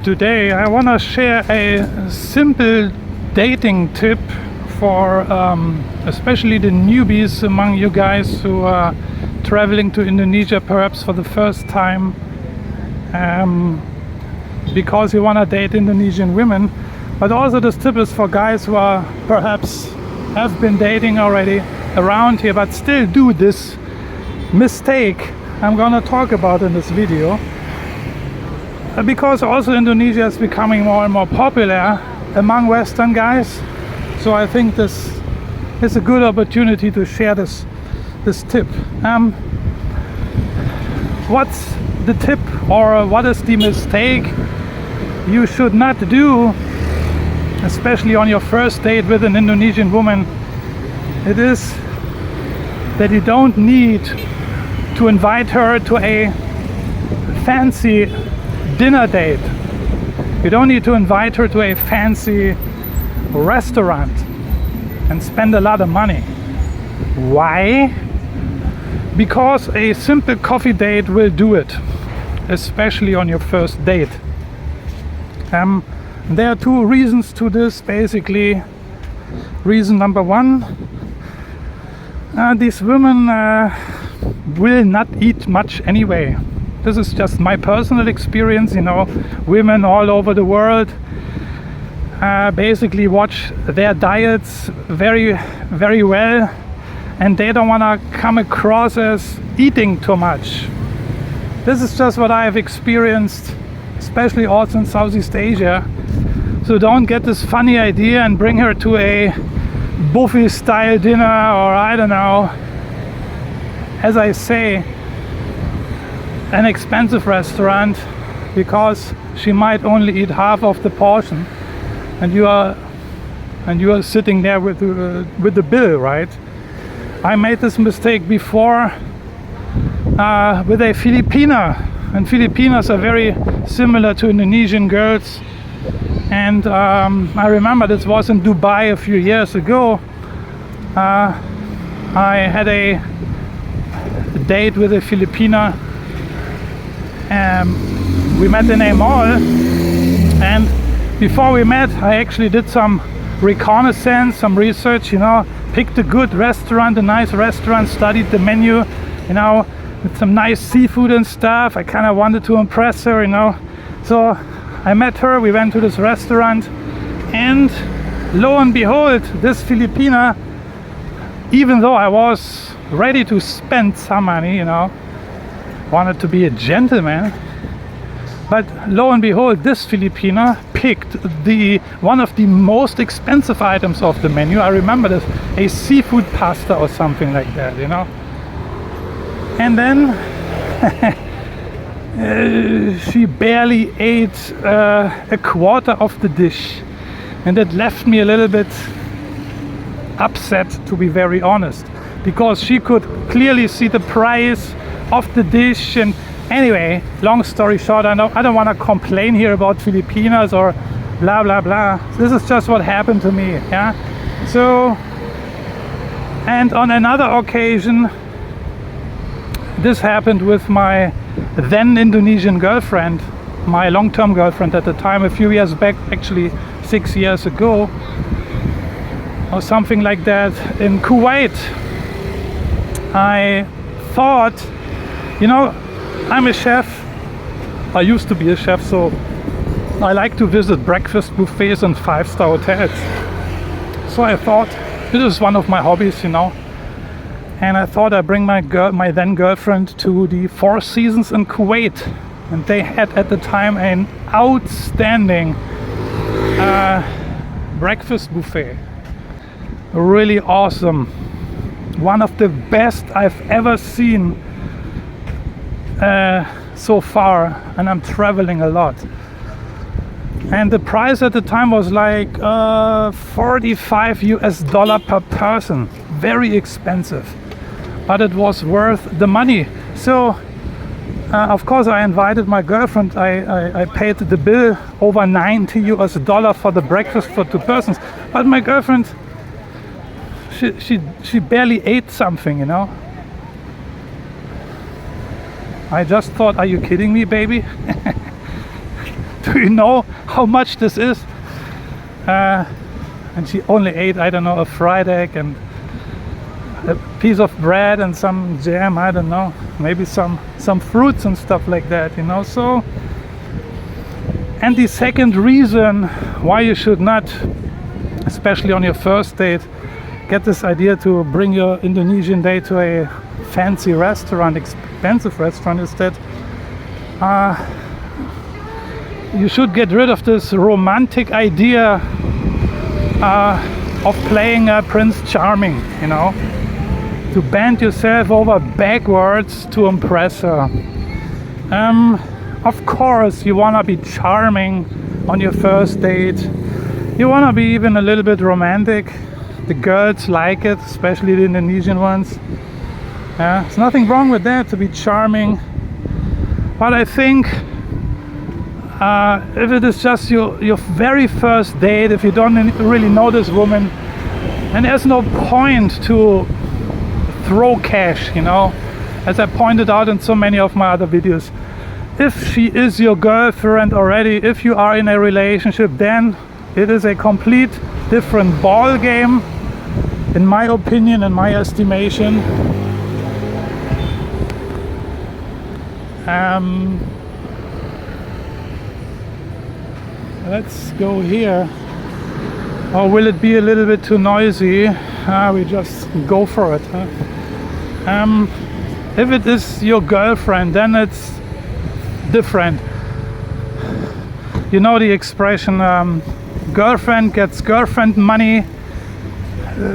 Today I want to share a simple dating tip for especially the newbies among you guys who are traveling to Indonesia perhaps for the first time, because you want to date Indonesian women. But also this tip is for guys who are perhaps have been dating already around here but still do this mistake I'm gonna talk about in this video. Because also Indonesia is becoming more and more popular among Western guys, so I think this is a good opportunity to share this tip. What's the tip, or what is the mistake you should not do, especially on your first date with an Indonesian woman? It is that you don't need to invite her to a fancy dinner date. You don't need to invite her to a fancy restaurant and spend a lot of money. Why? Because a simple coffee date will do it, especially on your first date. There are two reasons to this, basically. Reason number one, these women will not eat much anyway. This is just my personal experience, you know. Women all over the world basically watch their diets very, very well, and they don't want to come across as eating too much. This is just what I have experienced, especially also in Southeast Asia. So don't get this funny idea and bring her to a buffet style dinner, or I don't know, as I say, an expensive restaurant, because she might only eat half of the portion, and you are sitting there with the bill, right? I made this mistake before with a Filipina, and Filipinas are very similar to Indonesian girls. And I remember this was in Dubai a few years ago. I had a date with a Filipina. We met in a mall, and before we met I actually did some reconnaissance, some research, you know, picked a good restaurant, a nice restaurant, studied the menu, you know, with some nice seafood and stuff. I kind of wanted to impress her, you know. So I met her, we went to this restaurant, and lo and behold, this Filipina, even though I was ready to spend some money, you know, wanted to be a gentleman, but lo and behold, this Filipina picked one of the most expensive items of the menu. I remember this, a seafood pasta or something like that, you know. And then she barely ate a quarter of the dish, and it left me a little bit upset, to be very honest, because she could clearly see the price of the dish. And anyway, long story short, I don't want to complain here about Filipinas or blah blah blah. This is just what happened to me, yeah. So, and on another occasion, this happened with my then Indonesian girlfriend, my long-term girlfriend at the time, a few years back, actually 6 years ago or something like that, in Kuwait. I thought, you know, I'm a chef. I used to be a chef, so I like to visit breakfast buffets and 5-star hotels. So I thought, this is one of my hobbies, you know. And I thought I'd bring my then girlfriend to the Four Seasons in Kuwait. And they had at the time an outstanding breakfast buffet. Really awesome. One of the best I've ever seen so far, and I'm traveling a lot. And the price at the time was like $45 US per person. Very expensive, but it was worth the money. So of course I invited my girlfriend. I paid the bill, over $90 US for the breakfast for 2 persons. But my girlfriend, she barely ate something, you know. I just thought, are you kidding me, baby? do you know how much this is? And she only ate, I don't know, a fried egg and a piece of bread and some jam, I don't know, maybe some fruits and stuff like that, you know. So, and the second reason why you should not, especially on your first date, get this idea to bring your Indonesian date to a fancy restaurant, expensive restaurant, is that you should get rid of this romantic idea of playing Prince Charming, you know, to bend yourself over backwards to impress her. Of course you wanna be charming on your first date. You wanna be even a little bit romantic. The girls like it, especially the Indonesian ones. There's nothing wrong with that, to be charming. But I think if it is just your very first date, if you don't really know this woman, and there's no point to throw cash, you know, as I pointed out in so many of my other videos. If she is your girlfriend already, if you are in a relationship, then it is a complete different ball game, in my opinion, in my estimation. Let's go here. Or will it be a little bit too noisy? We just go for it. If it is your girlfriend, then it's different. You know the expression, girlfriend gets girlfriend money,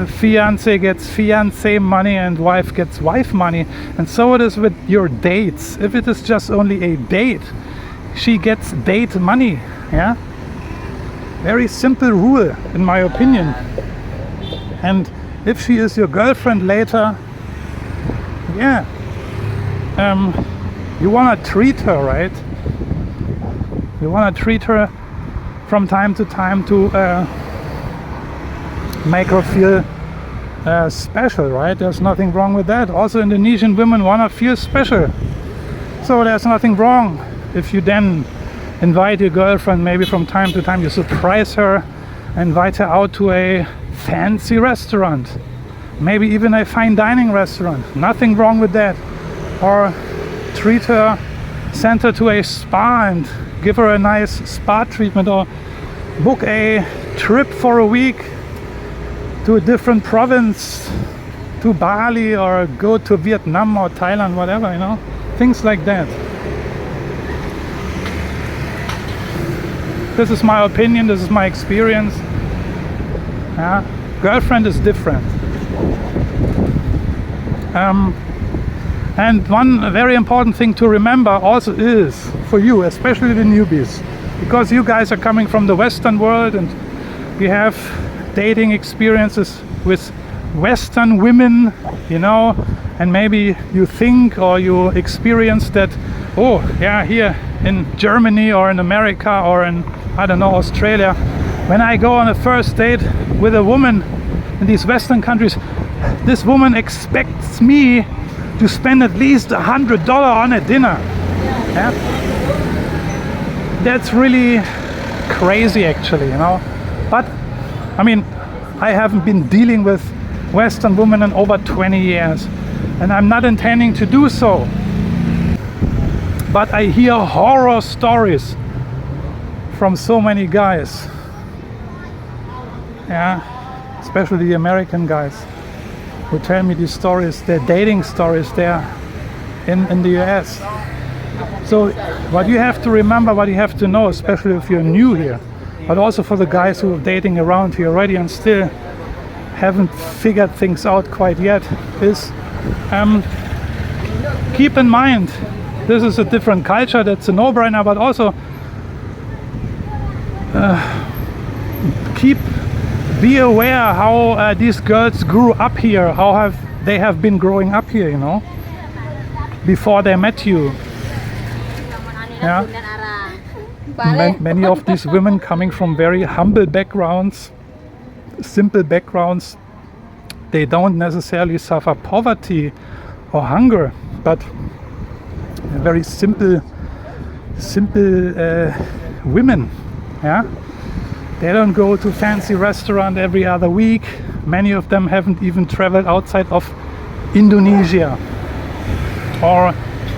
fiance gets fiance money, and wife gets wife money. And so it is with your dates. If it is just only a date, she gets date money. Yeah, very simple rule, in my opinion. And if she is your girlfriend later, yeah, you want to treat her, right? You want to treat her from time to time to make her feel special, right? There's nothing wrong with that. Also, Indonesian women want to feel special. So there's nothing wrong if you then invite your girlfriend, maybe from time to time you surprise her, invite her out to a fancy restaurant, maybe even a fine dining restaurant. Nothing wrong with that. Or treat her, send her to a spa and give her a nice spa treatment, or book a trip for a week to a different province, to Bali, or go to Vietnam or Thailand, whatever, you know, things like that. This is my opinion, this is my experience. Girlfriend is different. And one very important thing to remember also is, for you, especially the newbies, because you guys are coming from the Western world and we have dating experiences with Western women, you know, and maybe you think or you experience that, oh yeah, here in Germany or in America or in, I don't know, Australia, when I go on a first date with a woman in these Western countries, this woman expects me to spend at least $100 on a dinner. Yeah? That's really crazy, actually, you know. But I mean, I haven't been dealing with Western women in over 20 years, and I'm not intending to do so. But I hear horror stories from so many guys, yeah, especially the American guys, who tell me these stories, their dating stories there in the US. So what you have to remember, what you have to know, especially if you're new here, but also for the guys who are dating around here already and still haven't figured things out quite yet, is keep in mind, this is a different culture, that's a no-brainer, but also be aware how these girls grew up here, how they have been growing up here, you know, before they met you. Yeah. Many of these women coming from very humble backgrounds, simple backgrounds, they don't necessarily suffer poverty or hunger, but a very simple women. Yeah, they don't go to fancy restaurant every other week. Many of them haven't even traveled outside of Indonesia, or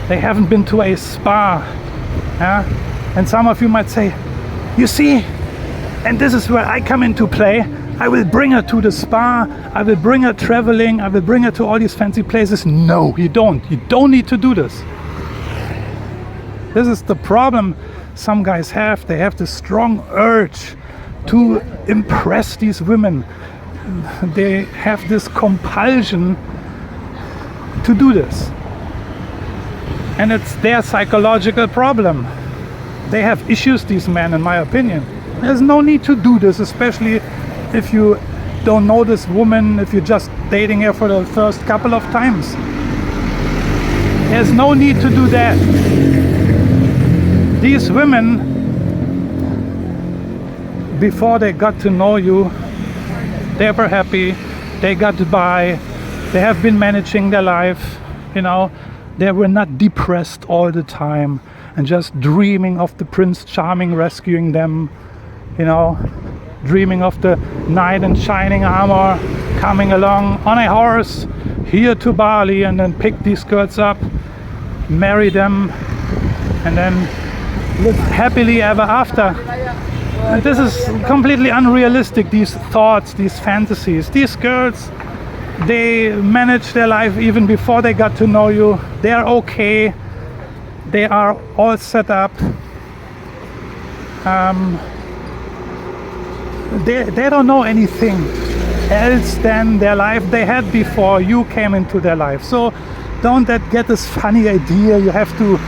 they haven't been to a spa. Yeah, and some of you might say, you see, and this is where I come into play. I will bring her to the spa, I will bring her traveling, I will bring her to all these fancy places. No, you don't. You don't need to do this. This is the problem some guys have. They have this strong urge to impress these women. They have this compulsion to do this. And it's their psychological problem. They have issues, these men, in my opinion. There's no need to do this, especially if you don't know this woman, if you're just dating her for the first couple of times. There's no need to do that. These women, before they got to know you, they were happy, they got by, they have been managing their life, you know, they were not depressed all the time and just dreaming of the Prince Charming rescuing them, you know, dreaming of the knight in shining armor coming along on a horse here to Bali and then pick these girls up, marry them, and then live happily ever after. And this is completely unrealistic, these thoughts, these fantasies. These girls, they manage their life even before they got to know you. They are okay. They are all set up. They don't know anything else than their life they had before you came into their life. So don't get this funny idea you have to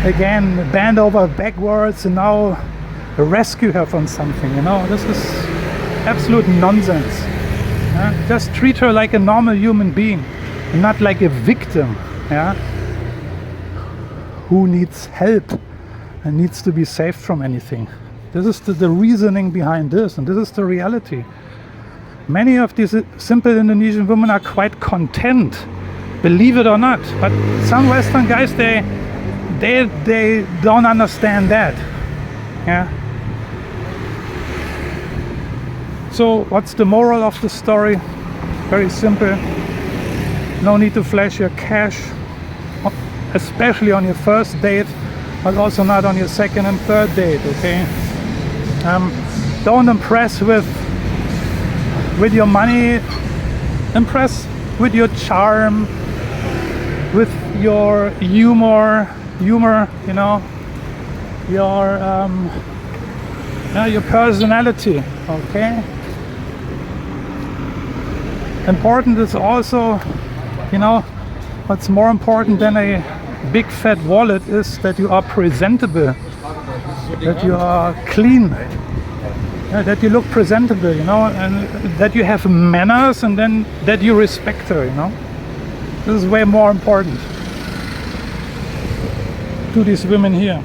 again bend over backwards and now rescue her from something. You know, this is absolute nonsense. Just treat her like a normal human being, not like a victim. Yeah, who needs help and needs to be saved from anything. This is the reasoning behind this, and this is the reality. Many of these simple Indonesian women are quite content, believe it or not. But some Western guys, they don't understand that. Yeah. So what's the moral of the story? Very simple. No need to flash your cash, especially on your first date, but also not on your second and third date. Okay. Don't impress with your money. Impress with your charm, with your humor. You know, your personality. Okay. Important is also, you know, what's more important than a big fat wallet is that you are presentable, that you are clean, that you look presentable, you know, and that you have manners, and then that you respect her, you know. This is way more important to these women here.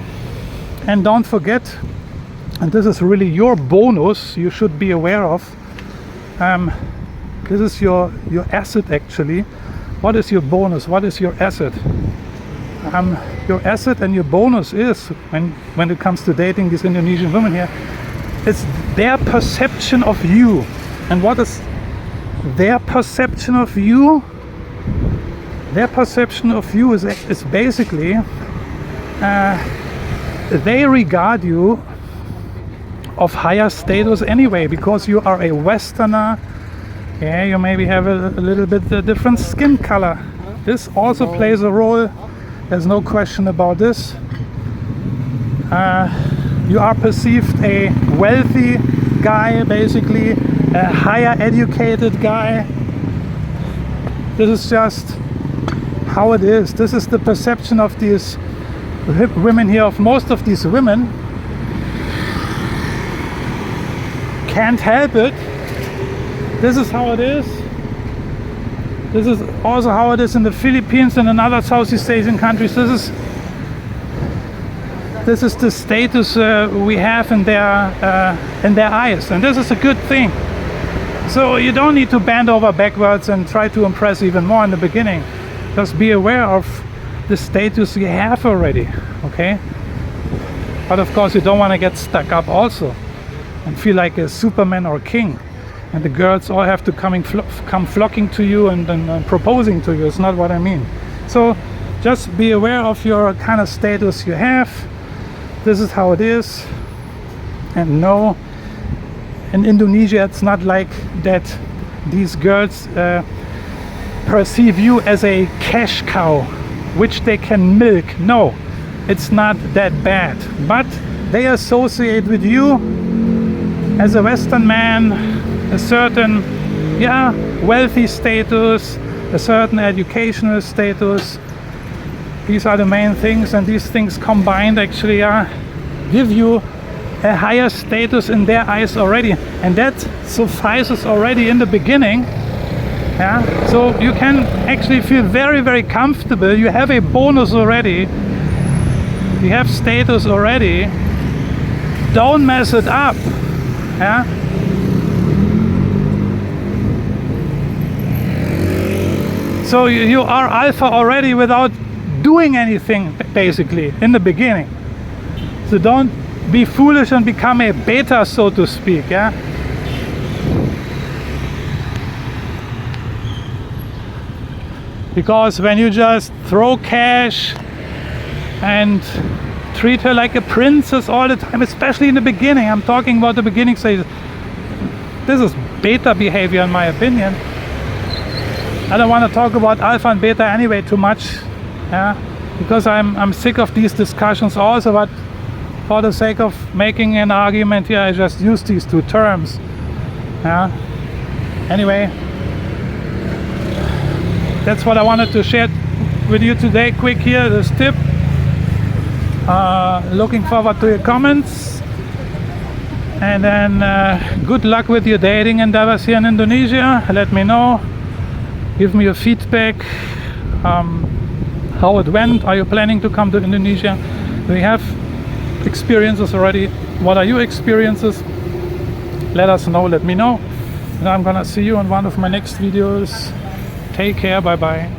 And don't forget, and this is really your bonus you should be aware of, this is your asset actually. What is your bonus? What is your asset? Your asset and your bonus is, when it comes to dating these Indonesian women here, it's their perception of you. And what is their perception of you? Their perception of you is basically they regard you of higher status anyway, because you are a Westerner. Yeah, you maybe have a little bit different skin color. This also plays a role. There's no question about this. You are perceived a wealthy guy, basically a higher educated guy. This is just how it is. This is the perception of these women here, of most of these women. Can't help it. This is how it is. This is also how it is in the Philippines and in other Southeast Asian countries. This is the status we have in their eyes, and this is a good thing. So you don't need to bend over backwards and try to impress even more in the beginning. Just be aware of the status you have already. Okay. But of course you don't want to get stuck up also and feel like a Superman or king, and the girls all have to come flocking to you and proposing to you. It's not what I mean. So just be aware of your kind of status you have. This is how it is. And no, in Indonesia it's not like that these girls perceive you as a cash cow which they can milk. No, it's not that bad, but they associate with you as a Western man a certain wealthy status, a certain educational status. These are the main things, and these things combined actually give you a higher status in their eyes already, and that suffices already in the beginning. So you can actually feel very, very comfortable. You have a bonus already, you have status already. Don't mess it up. So you are alpha already without doing anything, basically, in the beginning. So don't be foolish and become a beta, so to speak. Because when you just throw cash and treat her like a princess all the time, especially in the beginning, I'm talking about the beginning stage, this is beta behavior in my opinion. I don't want to talk about alpha and beta anyway too much, because I'm sick of these discussions also, but for the sake of making an argument here, I just use these two terms. Anyway, that's what I wanted to share with you today. Quick here, this tip. Looking forward to your comments, and then good luck with your dating endeavors here in Indonesia. Let me know, give me your feedback, how it went. Are you planning to come to Indonesia? Do you have experiences already? What are your experiences? Let us know, let me know, and I'm gonna see you in one of my next videos. Take care, bye bye.